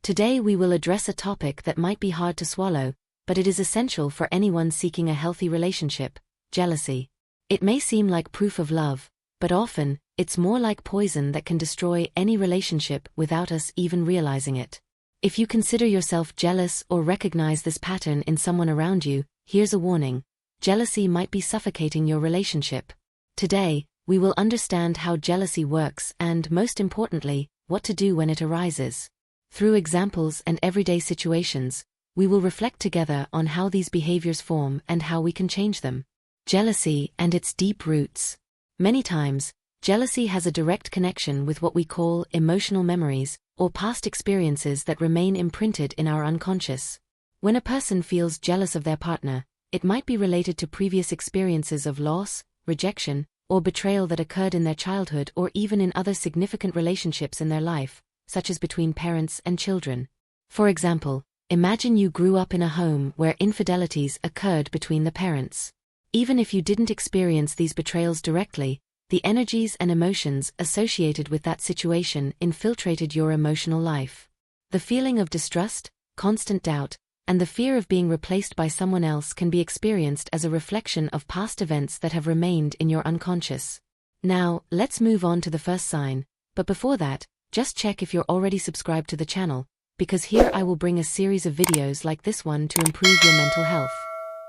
Today we will address a topic that might be hard to swallow, but it is essential for anyone seeking a healthy relationship: jealousy. It may seem like proof of love, but often, it's more like poison that can destroy any relationship without us even realizing it. If you consider yourself jealous or recognize this pattern in someone around you, here's a warning: jealousy might be suffocating your relationship. Today, we will understand how jealousy works and, most importantly, what to do when it arises. Through examples and everyday situations, we will reflect together on how these behaviors form and how we can change them. Jealousy and its deep roots. Many times, jealousy has a direct connection with what we call emotional memories, or past experiences that remain imprinted in our unconscious. When a person feels jealous of their partner, it might be related to previous experiences of loss, rejection, or betrayal that occurred in their childhood or even in other significant relationships in their life, such as between parents and children. For example, imagine you grew up in a home where infidelities occurred between the parents. Even if you didn't experience these betrayals directly, the energies and emotions associated with that situation infiltrated your emotional life. The feeling of distrust, constant doubt, and the fear of being replaced by someone else can be experienced as a reflection of past events that have remained in your unconscious. Now, let's move on to the first sign, but before that, just check if you're already subscribed to the channel, because here I will bring a series of videos like this one to improve your mental health.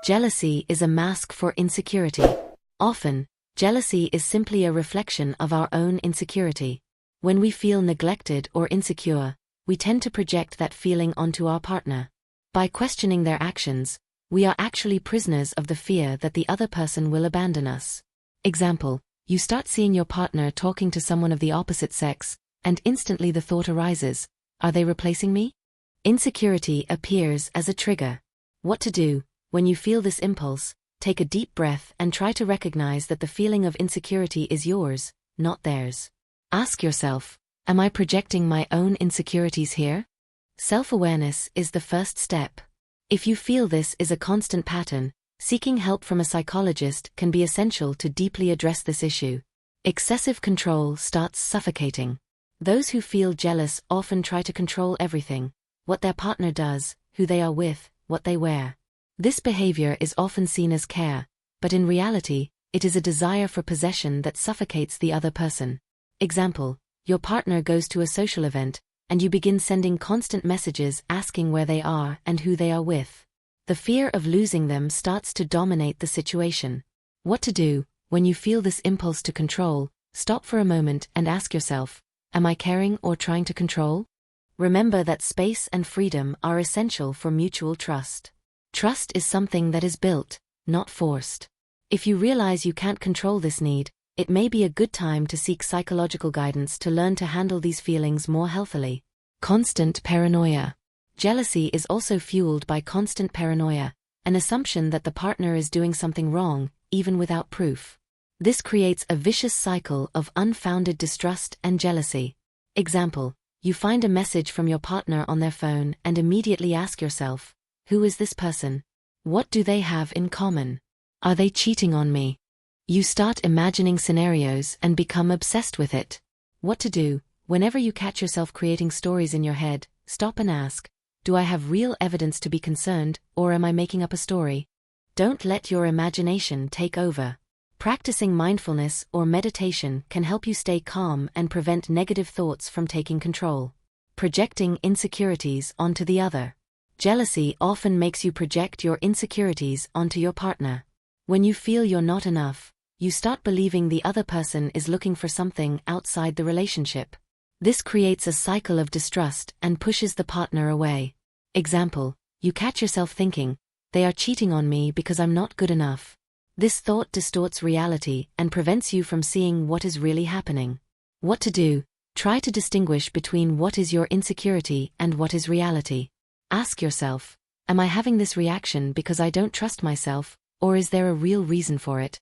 Jealousy is a mask for insecurity. Often, jealousy is simply a reflection of our own insecurity. When we feel neglected or insecure, we tend to project that feeling onto our partner. By questioning their actions, we are actually prisoners of the fear that the other person will abandon us. Example: you start seeing your partner talking to someone of the opposite sex, and instantly the thought arises, are they replacing me? Insecurity appears as a trigger. What to do? When you feel this impulse, take a deep breath and try to recognize that the feeling of insecurity is yours, not theirs. Ask yourself, am I projecting my own insecurities here? Self-awareness is the first step. If you feel this is a constant pattern, seeking help from a psychologist can be essential to deeply address this issue. Excessive control starts suffocating. Those who feel jealous often try to control everything: what their partner does, who they are with, what they wear. This behavior is often seen as care, but in reality, it is a desire for possession that suffocates the other person. Example: your partner goes to a social event, and you begin sending constant messages asking where they are and who they are with. The fear of losing them starts to dominate the situation. What to do? When you feel this impulse to control, stop for a moment and ask yourself, am I caring or trying to control? Remember that space and freedom are essential for mutual trust. Trust is something that is built, not forced. If you realize you can't control this need, it may be a good time to seek psychological guidance to learn to handle these feelings more healthily. Constant paranoia. Jealousy is also fueled by constant paranoia, an assumption that the partner is doing something wrong, even without proof. This creates a vicious cycle of unfounded distrust and jealousy. Example: you find a message from your partner on their phone and immediately ask yourself, who is this person? What do they have in common? Are they cheating on me? You start imagining scenarios and become obsessed with it. What to do? Whenever you catch yourself creating stories in your head, stop and ask, do I have real evidence to be concerned, or am I making up a story? Don't let your imagination take over. Practicing mindfulness or meditation can help you stay calm and prevent negative thoughts from taking control. Projecting insecurities onto the other. Jealousy often makes you project your insecurities onto your partner. When you feel you're not enough, you start believing the other person is looking for something outside the relationship. This creates a cycle of distrust and pushes the partner away. Example: you catch yourself thinking, they are cheating on me because I'm not good enough. This thought distorts reality and prevents you from seeing what is really happening. What to do? Try to distinguish between what is your insecurity and what is reality. Ask yourself, am I having this reaction because I don't trust myself, or is there a real reason for it?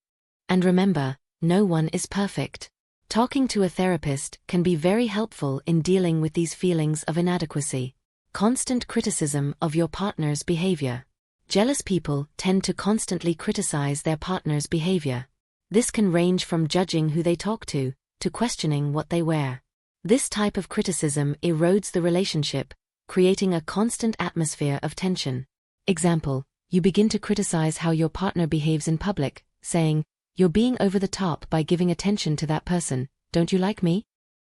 And remember, no one is perfect. Talking to a therapist can be very helpful in dealing with these feelings of inadequacy. Constant criticism of your partner's behavior. Jealous people tend to constantly criticize their partner's behavior. This can range from judging who they talk to questioning what they wear. This type of criticism erodes the relationship, creating a constant atmosphere of tension. Example, you begin to criticize how your partner behaves in public, saying, "You're being over the top by giving attention to that person, don't you like me?"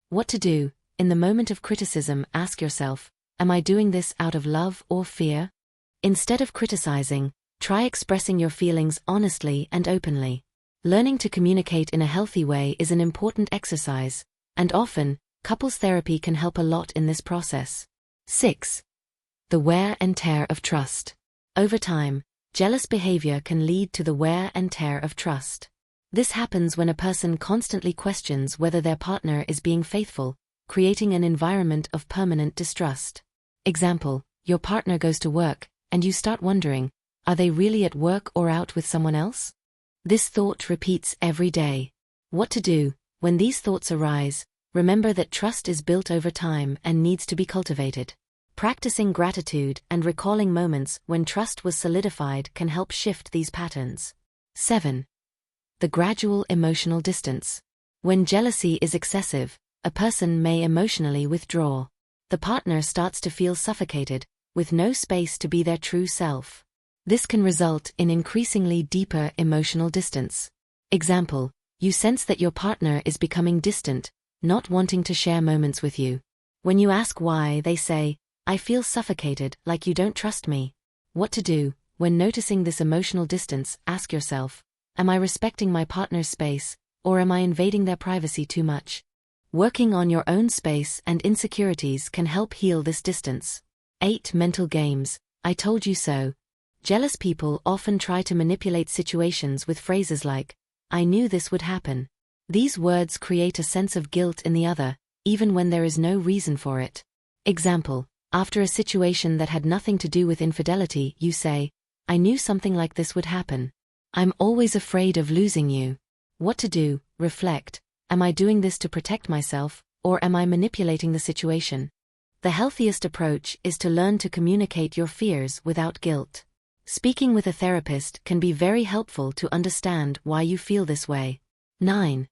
What to do? In the moment of criticism, ask yourself, am I doing this out of love or fear? Instead of criticizing, try expressing your feelings honestly and openly. Learning to communicate in a healthy way is an important exercise, and often, couples therapy can help a lot in this process. 6. The wear and tear of trust. Over time, jealous behavior can lead to the wear and tear of trust. This happens when a person constantly questions whether their partner is being faithful, creating an environment of permanent distrust. Example, your partner goes to work, and you start wondering, are they really at work or out with someone else? This thought repeats every day. What to do? When these thoughts arise, remember that trust is built over time and needs to be cultivated. Practicing gratitude and recalling moments when trust was solidified can help shift these patterns. 7. The gradual emotional distance. When jealousy is excessive, a person may emotionally withdraw. The partner starts to feel suffocated, with no space to be their true self. This can result in increasingly deeper emotional distance. Example, you sense that your partner is becoming distant, not wanting to share moments with you. When you ask why, they say, "I feel suffocated, like you don't trust me." What to do? When noticing this emotional distance, ask yourself, am I respecting my partner's space, or am I invading their privacy too much? Working on your own space and insecurities can help heal this distance. 8. Mental games. I told you so. Jealous people often try to manipulate situations with phrases like, "I knew this would happen." These words create a sense of guilt in the other, even when there is no reason for it. Example, after a situation that had nothing to do with infidelity, you say, "I knew something like this would happen. I'm always afraid of losing you." What to do? Reflect. Am I doing this to protect myself, or am I manipulating the situation? The healthiest approach is to learn to communicate your fears without guilt. Speaking with a therapist can be very helpful to understand why you feel this way. 9.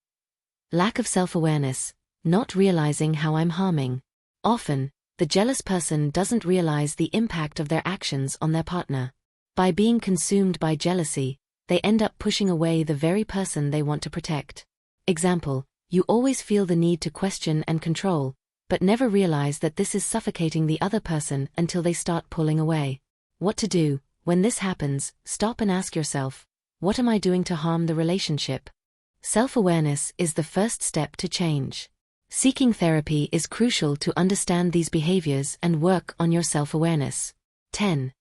Lack of self-awareness, not realizing how I'm harming. Often, the jealous person doesn't realize the impact of their actions on their partner. By being consumed by jealousy, they end up pushing away the very person they want to protect. Example, you always feel the need to question and control, but never realize that this is suffocating the other person until they start pulling away. What to do? When this happens, stop and ask yourself, what am I doing to harm the relationship? Self-awareness is the first step to change. Seeking therapy is crucial to understand these behaviors and work on your self-awareness. 10.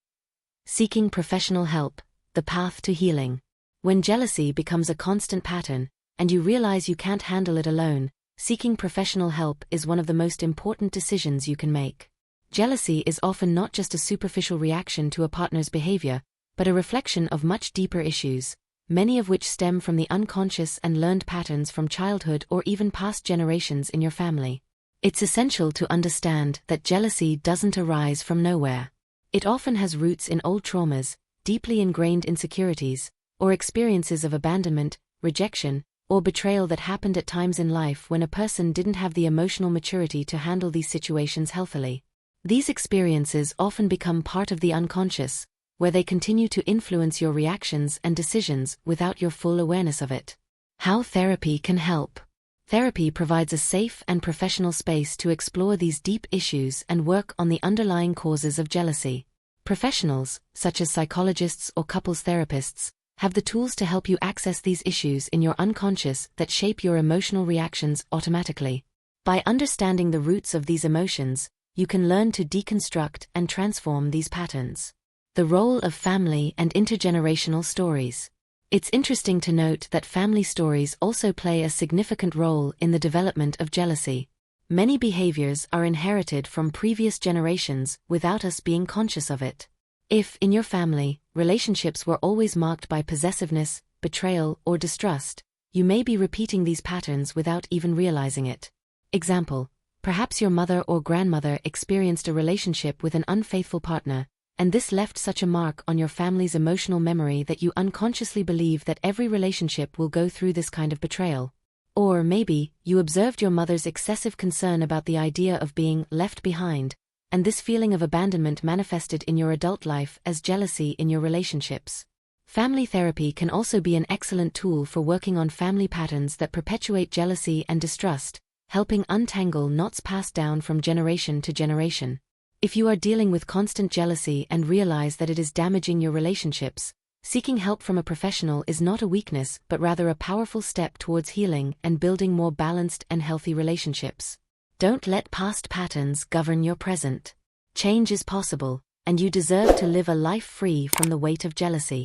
Seeking professional help, the path to healing. When jealousy becomes a constant pattern, and you realize you can't handle it alone, seeking professional help is one of the most important decisions you can make. Jealousy is often not just a superficial reaction to a partner's behavior, but a reflection of much deeper issues, many of which stem from the unconscious and learned patterns from childhood or even past generations in your family. It's essential to understand that jealousy doesn't arise from nowhere. It often has roots in old traumas, deeply ingrained insecurities, or experiences of abandonment, rejection, or betrayal that happened at times in life when a person didn't have the emotional maturity to handle these situations healthily. These experiences often become part of the unconscious, where they continue to influence your reactions and decisions without your full awareness of it. How therapy can help. Therapy provides a safe and professional space to explore these deep issues and work on the underlying causes of jealousy. Professionals, such as psychologists or couples therapists, have the tools to help you access these issues in your unconscious that shape your emotional reactions automatically. By understanding the roots of these emotions, you can learn to deconstruct and transform these patterns. The role of family and intergenerational stories. It's interesting to note that family stories also play a significant role in the development of jealousy. Many behaviors are inherited from previous generations without us being conscious of it. If, in your family, relationships were always marked by possessiveness, betrayal, or distrust, you may be repeating these patterns without even realizing it. Example, perhaps your mother or grandmother experienced a relationship with an unfaithful partner, and this left such a mark on your family's emotional memory that you unconsciously believe that every relationship will go through this kind of betrayal. Or maybe, you observed your mother's excessive concern about the idea of being left behind, and this feeling of abandonment manifested in your adult life as jealousy in your relationships. Family therapy can also be an excellent tool for working on family patterns that perpetuate jealousy and distrust, helping untangle knots passed down from generation to generation. If you are dealing with constant jealousy and realize that it is damaging your relationships, seeking help from a professional is not a weakness but rather a powerful step towards healing and building more balanced and healthy relationships. Don't let past patterns govern your present. Change is possible, and you deserve to live a life free from the weight of jealousy.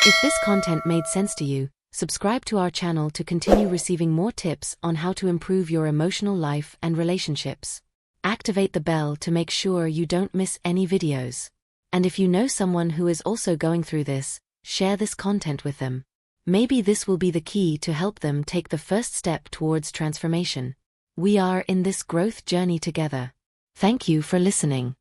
If this content made sense to you, subscribe to our channel to continue receiving more tips on how to improve your emotional life and relationships. Activate the bell to make sure you don't miss any videos. And if you know someone who is also going through this, share this content with them. Maybe this will be the key to help them take the first step towards transformation. We are in this growth journey together. Thank you for listening.